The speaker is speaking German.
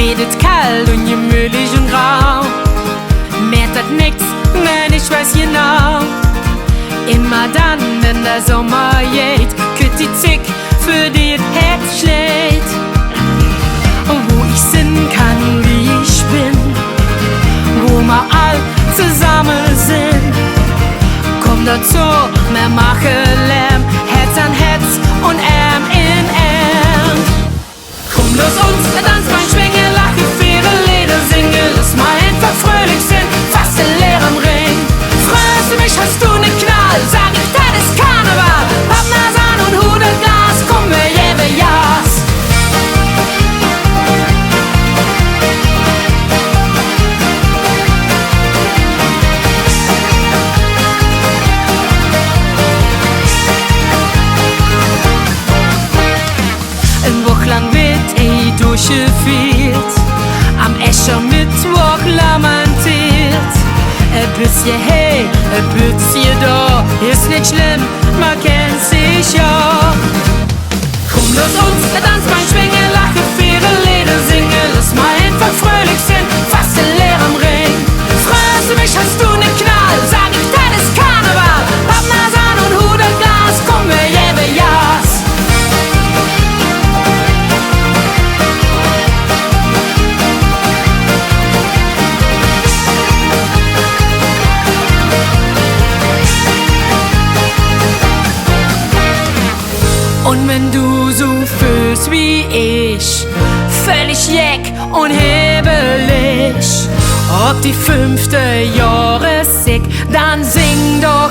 redet kalt und gemütlich und grau. Merkt das nix, nein, ich weiß genau. Immer dann, wenn der Sommer geht, kütt die Zick, für die es Herz schlägt. Und wo ich sind kann, wie ich bin, wo wir all zusammen sind. Komm dazu, wir machen Lärm, Herz an Herz und Arm in Arm. Komm, los uns, der Tanzbein schwingen, lachen, faire Lieder singen. Lass mal einfach fröhlich sind, fast in leerem Ring. Freust du mich, hast du ne Knall, sag ich, das ist Karneval. Pappnase an und Hudelglas, komm, wir geben Jas. Lang wird durchgeführt, am Eschermittwoch lamentiert. Ein bisschen hey, ein bisschen da, ist nicht schlimm, man kennt sich ja. Komm, los uns, der Tanzbein schwingen, lachen, faire Lieder singen. Lass mal einfach fröhlich sind, fast in leerem Ring. Freust du mich, hast du ne Knall, sag ich, das ist Karneval. Pappnase an und Hudelglas, komm, wir geben Jas. Und wenn du so fühlst wie ich, völlig jeck und hebelig, ob die 5. Jahreszeit, dann sing doch